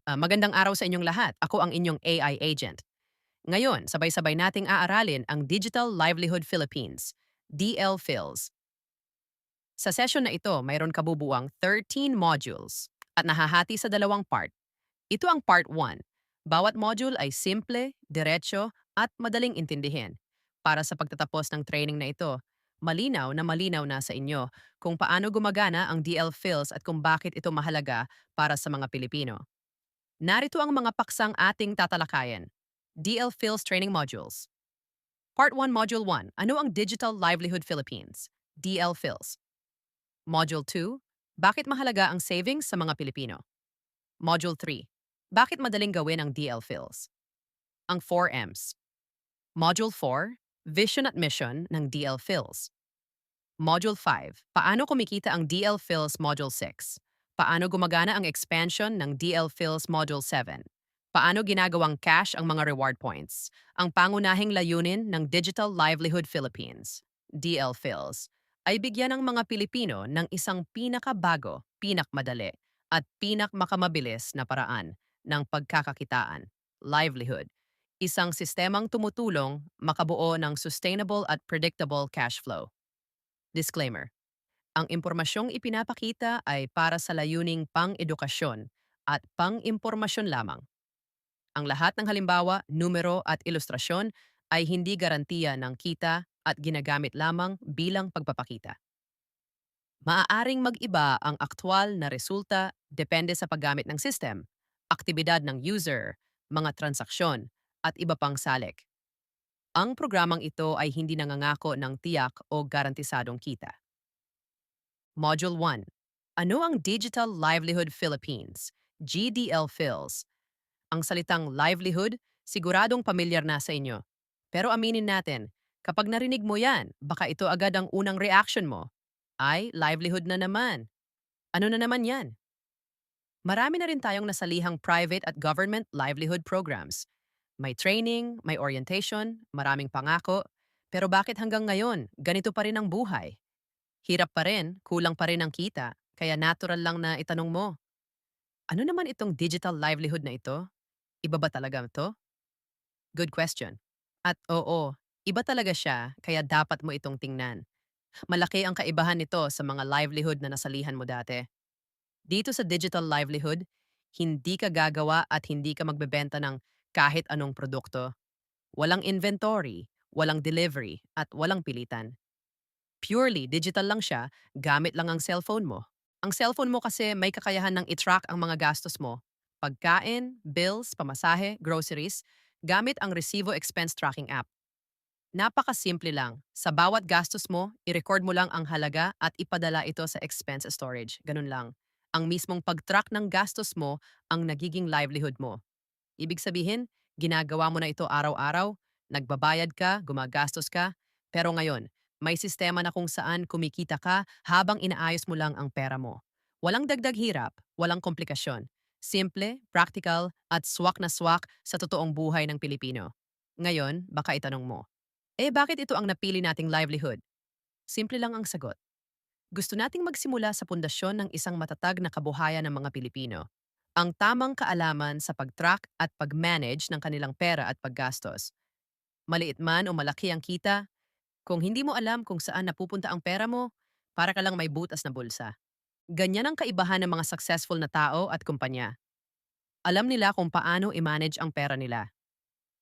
Magandang araw sa inyong lahat. Ako ang inyong AI agent. Ngayon, sabay-sabay nating aaralin ang Digital Livelihood Philippines, DL-PHILs. Sa session na ito, mayroon kabubuang 13 modules at nahahati sa dalawang part. Ito ang part 1. Bawat module ay simple, diretso at madaling intindihin. Para sa pagtatapos ng training na ito, malinaw na sa inyo kung paano gumagana ang DL-PHILs at kung bakit ito mahalaga para sa mga Pilipino. Narito ang mga paksang ating tatalakayan. DL-PHILs Training Modules. Part 1, Module 1. Ano ang Digital Livelihood Philippines? DL-PHILs. Module 2. Bakit mahalaga ang savings sa mga Pilipino? Module 3. Bakit madaling gawin ang DL-PHILs? Ang 4 M's. Module 4. Vision at Mission ng DL-PHILs. Module 5. Paano kumikita ang DL-PHILs Module 6? Paano gumagana ang expansion ng DL-PHILs Module 7? Paano ginagawang cash ang mga reward points? Ang pangunahing layunin ng Digital Livelihood Philippines, DL-PHILs, ay bigyan ng mga Pilipino ng isang pinakabago, pinakmadali, at pinakmakamabilis na paraan ng pagkakakitaan, livelihood. Isang sistemang tumutulong makabuo ng sustainable at predictable cash flow. Disclaimer: ang impormasyong ipinapakita ay para sa layuning pang-edukasyon at pang-impormasyon lamang. Ang lahat ng halimbawa, numero at ilustrasyon ay hindi garantiya ng kita at ginagamit lamang bilang pagpapakita. Maaaring mag-iba ang aktwal na resulta depende sa paggamit ng system, aktibidad ng user, mga transaksyon, at iba pang salik. Ang programang ito ay hindi nangangako ng tiyak o garantisadong kita. Module 1. Ano ang Digital Livelihood Philippines, GDL-PHILs? Ang salitang livelihood, siguradong pamilyar na sa inyo. Pero aminin natin, kapag narinig mo yan, baka ito agad ang unang reaction mo. Ay, livelihood na naman. Ano na naman yan? Marami na rin tayong nasalihang private at government livelihood programs. May training, may orientation, maraming pangako. Pero bakit hanggang ngayon, ganito pa rin ang buhay? Hirap pa rin, kulang pa rin ang kita, kaya natural lang na itanong mo, ano naman itong digital livelihood na ito? Iba ba talaga ito? Good question. At oo, iba talaga siya, kaya dapat mo itong tingnan. Malaki ang kaibahan nito sa mga livelihood na nasalihan mo dati. Dito sa digital livelihood, hindi ka gagawa at hindi ka magbebenta ng kahit anong produkto. Walang inventory, walang delivery, at walang pilitan. Purely digital lang siya, gamit lang ang cellphone mo. Ang cellphone mo kasi may kakayahan ng i-track ang mga gastos mo. Pagkain, bills, pamasahe, groceries, gamit ang Resibo Expense Tracking app. Napakasimple lang. Sa bawat gastos mo, i-record mo lang ang halaga at ipadala ito sa expense storage. Ganun lang. Ang mismong pag-track ng gastos mo ang nagiging livelihood mo. Ibig sabihin, ginagawa mo na ito araw-araw, nagbabayad ka, gumagastos ka, pero ngayon, may sistema na kung saan kumikita ka habang inaayos mo lang ang pera mo. Walang dagdag hirap, walang komplikasyon. Simple, practical, at swak na swak sa totoong buhay ng Pilipino. Ngayon, baka itanong mo, bakit ito ang napili nating livelihood? Simple lang ang sagot. Gusto nating magsimula sa pundasyon ng isang matatag na kabuhayan ng mga Pilipino. Ang tamang kaalaman sa pag-track at pag-manage ng kanilang pera at paggastos. Maliit man o malaki ang kita, kung hindi mo alam kung saan napupunta ang pera mo, para ka lang may butas na bulsa. Ganyan ang kaibahan ng mga successful na tao at kumpanya. Alam nila kung paano i-manage ang pera nila.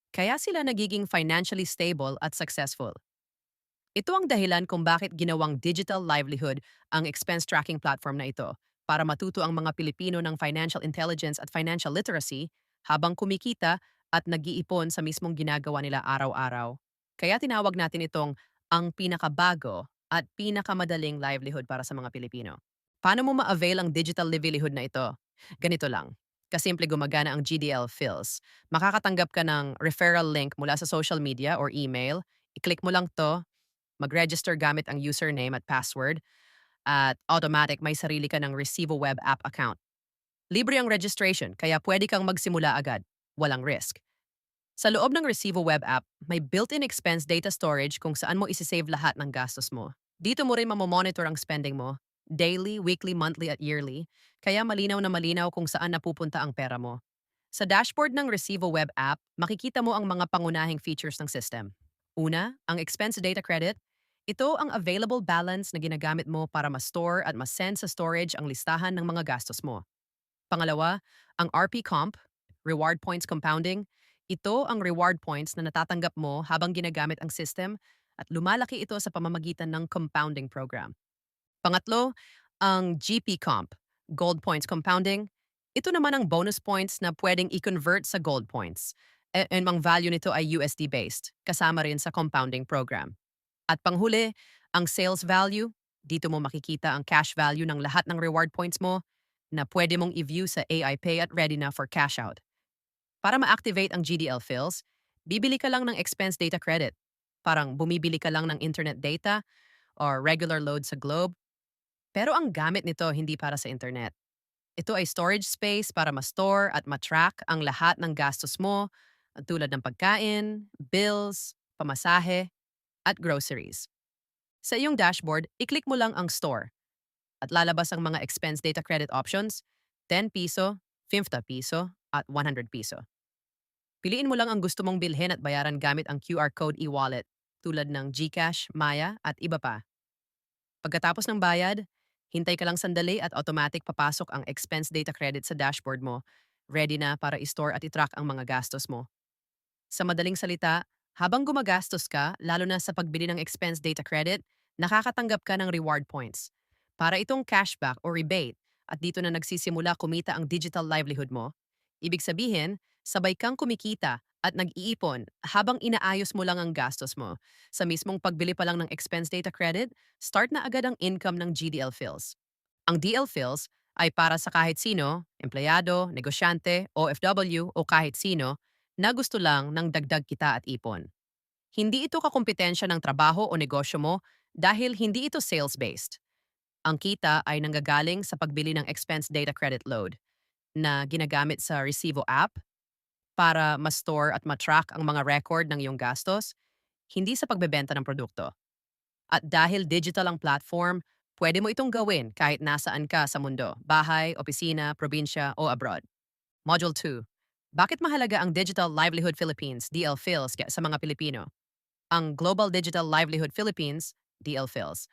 Kaya sila nagiging financially stable at successful. Ito ang dahilan kung bakit ginawang digital livelihood ang expense tracking platform na ito para matuto ang mga Pilipino ng financial intelligence at financial literacy habang kumikita at nag-iipon sa mismong ginagawa nila araw-araw. Kaya tinawag natin itong ang pinakabago at pinakamadaling livelihood para sa mga Pilipino. Paano mo ma-avail ang digital livelihood na ito? Ganito lang. Kasimple gumagana ang GDL Phils. Makakatanggap ka ng referral link mula sa social media or email. I-click mo lang to, mag-register gamit ang username at password, at automatic may sarili ka ng Resibo web app account. Libre ang registration, kaya pwede kang magsimula agad. Walang risk. Sa loob ng Resibo web app, may built-in expense data storage kung saan mo isisave lahat ng gastos mo. Dito mo rin mamomonitor ang spending mo, daily, weekly, monthly at yearly, kaya malinaw na malinaw kung saan napupunta ang pera mo. Sa dashboard ng Recibo web app, makikita mo ang mga pangunahing features ng system. Una, ang expense data credit. Ito ang available balance na ginagamit mo para ma-store at ma-send sa storage ang listahan ng mga gastos mo. Pangalawa, ang RP Comp, Reward Points Compounding. Ito ang reward points na natatanggap mo habang ginagamit ang system at lumalaki ito sa pamamagitan ng compounding program. Pangatlo, ang GP Comp, Gold Points Compounding. Ito naman ang bonus points na pwedeng i-convert sa gold points. And ang value nito ay USD-based, kasama rin sa compounding program. At panghuli, ang sales value. Dito mo makikita ang cash value ng lahat ng reward points mo na pwede mong i-view sa AI Pay at ready na for cash out. Para ma-activate ang GDL fills, bibili ka lang ng expense data credit. Parang bumibili ka lang ng internet data or regular load sa Globe. Pero ang gamit nito hindi para sa internet. Ito ay storage space para ma-store at ma-track ang lahat ng gastos mo tulad ng pagkain, bills, pamasahe, at groceries. Sa iyong dashboard, i-click mo lang ang store at lalabas ang mga expense data credit options, 10 piso, 50 piso, at 100 piso. Piliin mo lang ang gusto mong bilhin at bayaran gamit ang QR code e-wallet tulad ng GCash, Maya, at iba pa. Pagkatapos ng bayad, hintay ka lang sandali at automatic papasok ang expense data credit sa dashboard mo, ready na para i-store at i-track ang mga gastos mo. Sa madaling salita, habang gumagastos ka, lalo na sa pagbili ng expense data credit, nakakatanggap ka ng reward points. Para itong cashback o rebate at dito na nagsisimula kumita ang digital livelihood mo. Ibig sabihin, sabay kang kumikita at nag-iipon habang inaayos mo lang ang gastos mo. Sa mismong pagbili pa lang ng expense data credit, start na agad ang income ng GDL Fills. Ang DL Fills ay para sa kahit sino, empleyado, negosyante, OFW o kahit sino na gusto lang ng dagdag kita at ipon. Hindi ito kakumpetensya ng trabaho o negosyo mo dahil hindi ito sales-based. Ang kita ay nanggagaling sa pagbili ng expense data credit load na ginagamit sa Recibo app para ma-store at ma-track ang mga record ng iyong gastos, hindi sa pagbebenta ng produkto. At dahil digital ang platform, pwede mo itong gawin kahit nasaan ka sa mundo, bahay, opisina, probinsya o abroad. Module 2. Bakit mahalaga ang Digital Livelihood Philippines, DL-PHILs, sa mga Pilipino? Ang Global Digital Livelihood Philippines, DL-PHILs,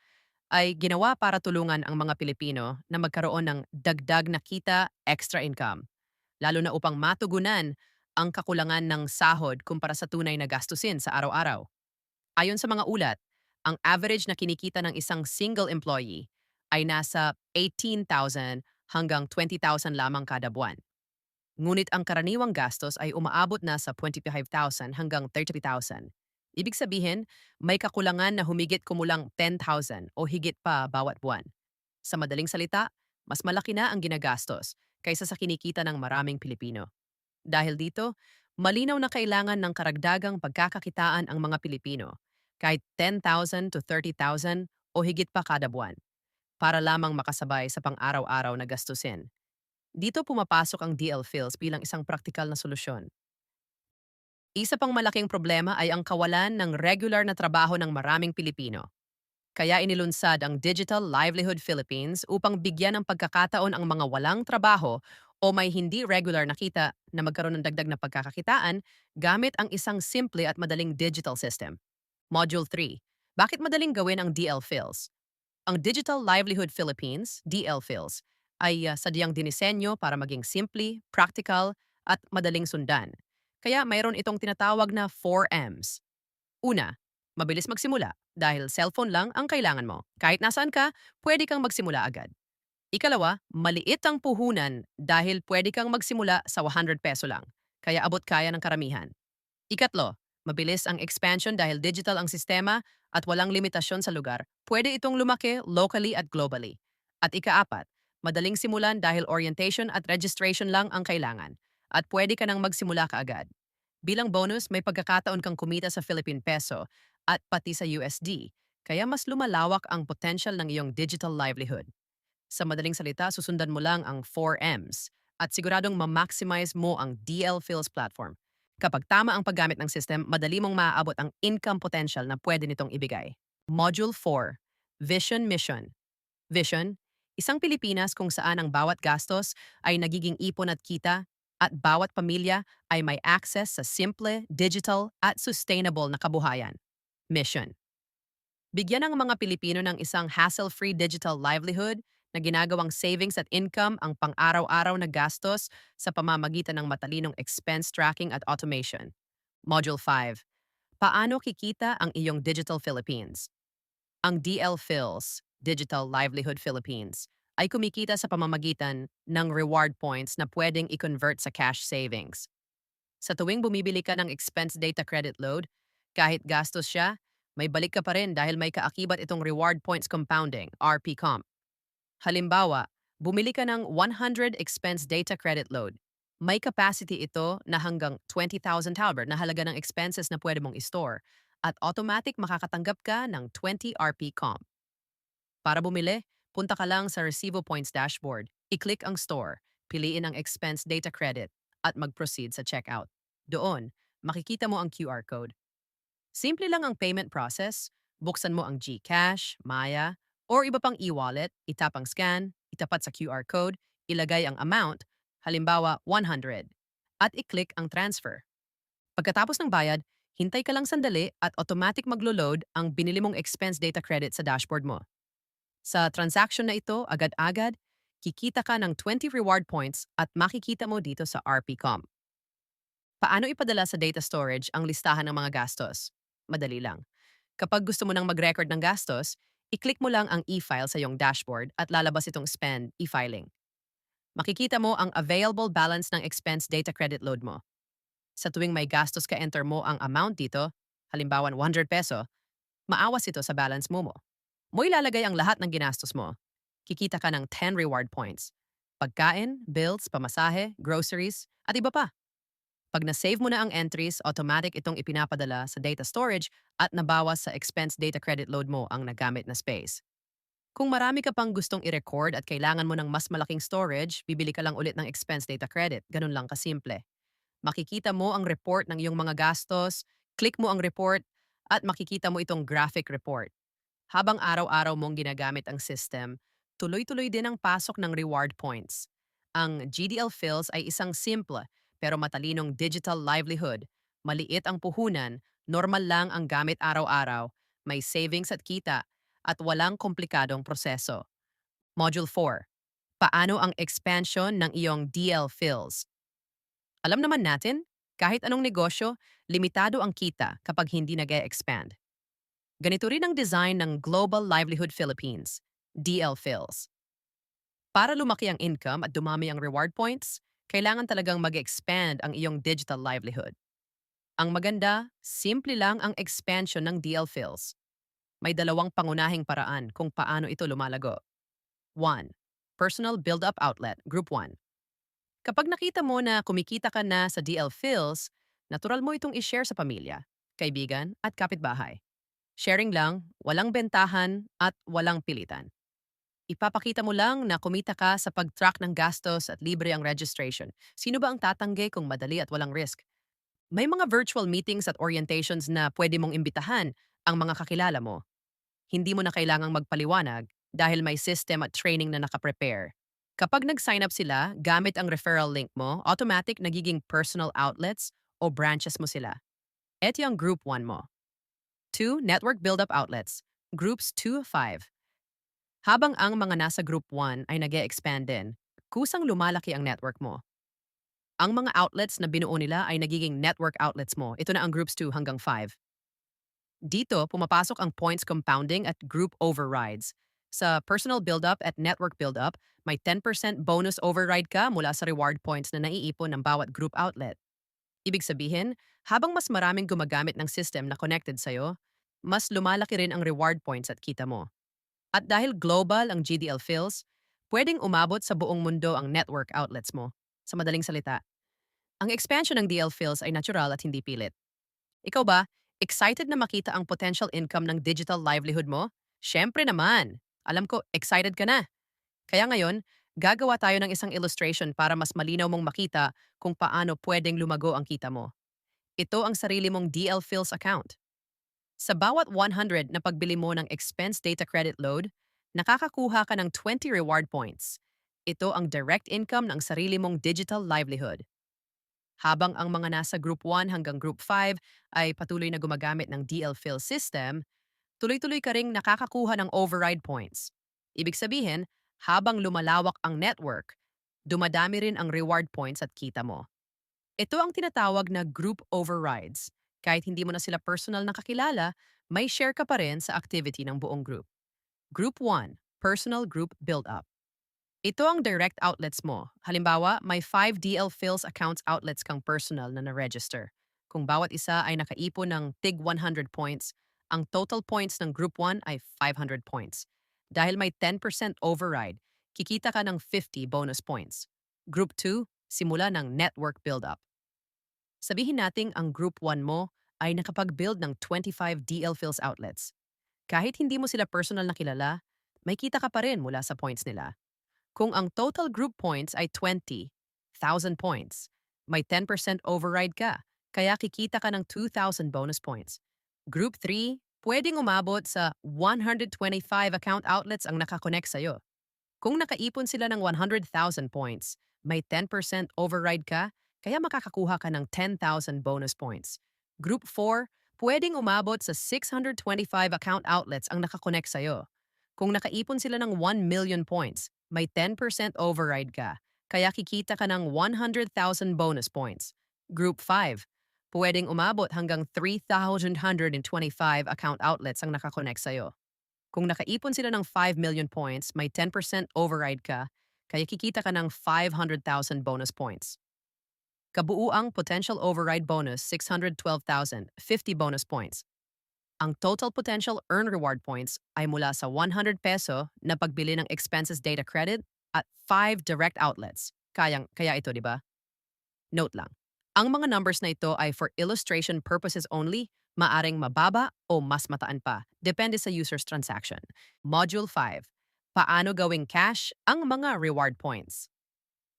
ay ginawa para tulungan ang mga Pilipino na magkaroon ng dagdag na kita, extra income, lalo na upang matugunan ang kakulangan ng sahod kumpara sa tunay na gastusin sa araw-araw. Ayon sa mga ulat, ang average na kinikita ng isang single employee ay nasa 18,000 hanggang 20,000 lamang kada buwan. Ngunit ang karaniwang gastos ay umaabot na sa 25,000 hanggang 30,000. Ibig sabihin, may kakulangan na humigit kumulang 10,000 o higit pa bawat buwan. Sa madaling salita, mas malaki na ang ginagastos kaysa sa kinikita ng maraming Pilipino. Dahil dito, malinaw na kailangan ng karagdagang pagkakakitaan ang mga Pilipino, kahit 10,000 to 30,000 o higit pa kada buwan, para lamang makasabay sa pang-araw-araw na gastusin. Dito pumapasok ang DL Fills bilang isang praktikal na solusyon. Isa pang malaking problema ay ang kawalan ng regular na trabaho ng maraming Pilipino. Kaya inilunsad ang Digital Livelihood Philippines upang bigyan ng pagkakataon ang mga walang trabaho o may hindi regular na kita na magkaroon ng dagdag na pagkakakitaan gamit ang isang simple at madaling digital system. Module 3. Bakit madaling gawin ang DL Fills? Ang Digital Livelihood Philippines, DL Fills, ay sadyang dinisenyo para maging simple, practical, at madaling sundan. Kaya mayroon itong tinatawag na 4Ms. Una, mabilis magsimula dahil cellphone lang ang kailangan mo. Kahit nasaan ka, pwede kang magsimula agad. Ikalawa, maliit ang puhunan dahil pwede kang magsimula sa 100 peso lang. Kaya abot kaya ng karamihan. Ikatlo, mabilis ang expansion dahil digital ang sistema at walang limitasyon sa lugar. Pwede itong lumaki locally at globally. At ikaapat, madaling simulan dahil orientation at registration lang ang kailangan. At pwede ka nang magsimula kaagad. Bilang bonus, may pagkakataon kang kumita sa Philippine Peso at pati sa USD, kaya mas lumalawak ang potential ng iyong digital livelihood. Sa madaling salita, susundan mo lang ang 4Ms at siguradong ma-maximize mo ang DL Fills platform. Kapag tama ang paggamit ng system, madali mong maaabot ang income potential na pwede nitong ibigay. Module 4. Vision Mission. Vision, isang Pilipinas kung saan ang bawat gastos ay nagiging ipon at kita at bawat pamilya ay may access sa simple, digital at sustainable na kabuhayan. Mission: bigyan ng mga Pilipino ng isang hassle-free digital livelihood na ginagawang savings at income ang pang-araw-araw na gastos sa pamamagitan ng matalinong expense tracking at automation. Module 5. Paano kikita ang iyong Digital Philippines? Ang DL Phils, Digital Livelihood Philippines, ay kumikita sa pamamagitan ng reward points na pwedeng i-convert sa cash savings. Sa tuwing bumibili ka ng expense data credit load, kahit gastos siya, may balik ka pa rin dahil may kaakibat itong reward points compounding, RP Comp. Halimbawa, bumili ka ng 100 expense data credit load. May capacity ito na hanggang 20,000 halberd na halaga ng expenses na pwede mong i-store at automatic makakatanggap ka ng 20 RP Comp. Para bumili, punta ka lang sa Recibo Points dashboard, i-click ang store, piliin ang expense data credit, at mag-proceed sa checkout. Doon, makikita mo ang QR code. Simple lang ang payment process, buksan mo ang GCash, Maya, or iba pang e-wallet, itap ang scan, itapat sa QR code, ilagay ang amount, halimbawa 100, at i-click ang transfer. Pagkatapos ng bayad, hintay ka lang sandali at automatic maglo-load ang binili mong expense data credit sa dashboard mo. Sa transaction na ito, agad-agad, kikita ka ng 20 reward points at makikita mo dito sa RPCOM. Paano ipadala sa data storage ang listahan ng mga gastos? Madali lang. Kapag gusto mo nang mag-record ng gastos, i-click mo lang ang e-file sa iyong dashboard at lalabas itong spend e-filing. Makikita mo ang available balance ng expense data credit load mo. Sa tuwing may gastos ka, enter mo ang amount dito, halimbawa 100 peso, maawas ito sa balance mo. Mo ilalagay ang lahat ng ginastos mo. Kikita ka ng 10 reward points. Pagkain, bills, pamasahe, groceries, at iba pa. Pag na-save mo na ang entries, automatic itong ipinapadala sa data storage at nabawas sa expense data credit load mo ang nagamit na space. Kung marami ka pang gustong i-record at kailangan mo ng mas malaking storage, bibili ka lang ulit ng expense data credit. Ganun lang kasimple. Makikita mo ang report ng iyong mga gastos, click mo ang report, at makikita mo itong graphic report. Habang araw-araw mong ginagamit ang system, tuloy-tuloy din ang pasok ng reward points. Ang GDL Phils ay isang simple pero matalinong digital livelihood. Maliit ang puhunan, normal lang ang gamit araw-araw, may savings at kita, at walang komplikadong proseso. Module 4. Paano ang expansion ng iyong DL Phils? Alam naman natin, kahit anong negosyo, limitado ang kita kapag hindi nag-e-expand. Ganito rin ang design ng Global Livelihood Philippines, DL Phils. Para lumaki ang income at dumami ang reward points, kailangan talagang mag-expand ang iyong digital livelihood. Ang maganda, simple lang ang expansion ng DL Phils. May dalawang pangunahing paraan kung paano ito lumalago. 1. Personal Build-Up Outlet, Group 1. Kapag nakita mo na kumikita ka na sa DL Phils, natural mo itong i-share sa pamilya, kaibigan at kapitbahay. Sharing lang, walang bentahan at walang pilitan. Ipapakita mo lang na kumita ka sa pag-track ng gastos at libre ang registration. Sino ba ang tatanggi kung madali at walang risk? May mga virtual meetings at orientations na pwede mong imbitahan ang mga kakilala mo. Hindi mo na kailangang magpaliwanag dahil may system at training na nakaprepare. Kapag nag-sign up sila gamit ang referral link mo, automatic nagiging personal outlets o branches mo sila. Ito yung Group 1 mo. 2. Network Build-Up Outlets, Groups 2-5. Habang ang mga nasa Group 1 ay nag-e-expand din, kusang lumalaki ang network mo. Ang mga outlets na binuo nila ay nagiging network outlets mo. Ito na ang Groups 2 hanggang 5. Dito, pumapasok ang points compounding at group overrides. Sa personal build-up at network build-up, may 10% bonus override ka mula sa reward points na naiipon ng bawat group outlet. Ibig sabihin, habang mas maraming gumagamit ng system na connected sa'yo, mas lumalaki rin ang reward points at kita mo. At dahil global ang GDL Phils, pwedeng umabot sa buong mundo ang network outlets mo. Sa madaling salita, ang expansion ng DL Phils ay natural at hindi pilit. Ikaw ba, excited na makita ang potential income ng digital livelihood mo? Siyempre naman! Alam ko, excited ka na. Kaya ngayon, gagawa tayo ng isang illustration para mas malinaw mong makita kung paano pwedeng lumago ang kita mo. Ito ang sarili mong DL Phils account. Sa bawat 100 na pagbili mo ng expense data credit load, nakakakuha ka ng 20 reward points. Ito ang direct income ng sarili mong digital livelihood. Habang ang mga nasa Group 1 hanggang Group 5 ay patuloy na gumagamit ng DL-Fill system, tuloy-tuloy ka ring nakakakuha ng override points. Ibig sabihin, habang lumalawak ang network, dumadami rin ang reward points at kita mo. Ito ang tinatawag na group overrides. Kahit hindi mo na sila personal nakakilala, may share ka pa rin sa activity ng buong group. Group 1, Personal Group Build-Up. Ito ang direct outlets mo. Halimbawa, may 5 DL Fills accounts outlets kang personal na na-register. Kung bawat isa ay nakaipon ng tig 100 points, ang total points ng Group 1 ay 500 points. Dahil may 10% override, kikita ka ng 50 bonus points. Group 2, simula ng network build-up. Sabihin nating ang Group 1 mo ay nakapag-build ng 25 DL Fills outlets. Kahit hindi mo sila personal na kilala, may kita ka pa rin mula sa points nila. Kung ang total group points ay 20,000 points, may 10% override ka, kaya kikita ka ng 2,000 bonus points. Group 3, pwedeng umabot sa 125 account outlets ang nakakonect sa'yo. Kung nakaipon sila ng 100,000 points, may 10% override ka, kaya makakakuha ka ng 10,000 bonus points. Group 4, pwedeng umabot sa 625 account outlets ang nakakonect sa'yo. Kung nakaipon sila ng 1 million points, may 10% override ka, kaya kikita ka ng 100,000 bonus points. Group 5, pwedeng umabot hanggang 3,125 account outlets ang nakakonect sa'yo. Kung nakaipon sila ng 5 million points, may 10% override ka, kaya kikita ka ng 500,000 bonus points. Kabuuang potential override bonus 612,000, 50 bonus points. Ang total potential earn reward points ay mula sa 100 peso na pagbili ng expenses data credit at 5 direct outlets. Kaya ito, di ba? Note lang, ang mga numbers na ito ay for illustration purposes only, maaring mababa o mas mataan pa, depende sa user's transaction. Module 5. Paano gawing cash ang mga reward points?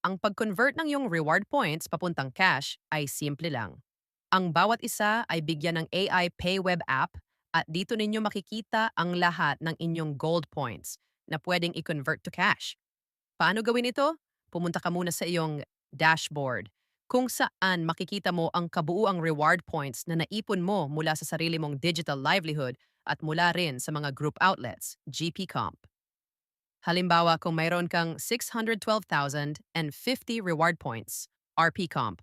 Ang pag-convert ng iyong reward points papuntang cash ay simple lang. Ang bawat isa ay bigyan ng AI Pay Web app at dito ninyo makikita ang lahat ng inyong gold points na pwedeng i-convert to cash. Paano gawin ito? Pumunta ka muna sa iyong dashboard kung saan makikita mo ang kabuuang reward points na naipon mo mula sa sarili mong digital livelihood at mula rin sa mga group outlets, GP Comp. Halimbawa, kung mayroon kang 612,050 reward points, RP Comp,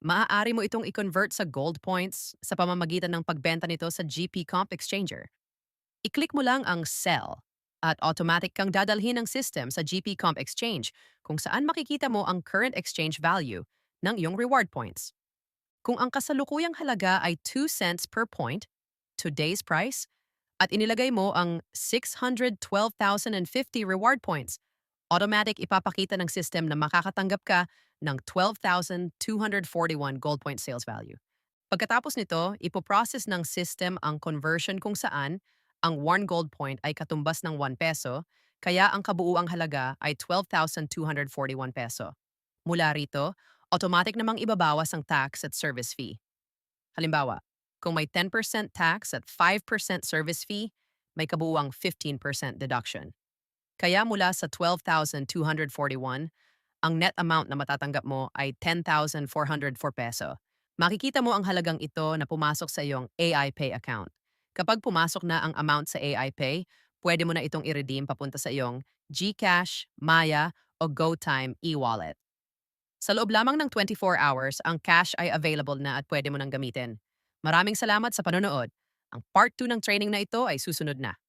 maaari mo itong i-convert sa gold points sa pamamagitan ng pagbenta nito sa GP Comp Exchanger. I-click mo lang ang Sell at automatic kang dadalhin ng system sa GP Comp Exchange kung saan makikita mo ang current exchange value ng iyong reward points. Kung ang kasalukuyang halaga ay 2 cents per point, today's price, at inilagay mo ang 612,050 reward points, automatic ipapakita ng system na makakatanggap ka ng 12,241 gold point sales value. Pagkatapos nito, ipoprocess ng system ang conversion kung saan ang 1 gold point ay katumbas ng 1 peso, kaya ang kabuuang halaga ay 12,241 peso. Mula rito, automatic namang ibabawas ang tax at service fee. Halimbawa, kung may 10% tax at 5% service fee, may kabuuang 15% deduction. Kaya mula sa 12,241, ang net amount na matatanggap mo ay 10,404 peso. Makikita mo ang halagang ito na pumasok sa iyong AI Pay account. Kapag pumasok na ang amount sa AI Pay, pwede mo na itong i-redeem papunta sa iyong GCash, Maya, o GoTime e-wallet. Sa loob lamang ng 24 hours, ang cash ay available na at pwede mo nang gamitin. Maraming salamat sa panonood. Ang part 2 ng training na ito ay susunod na.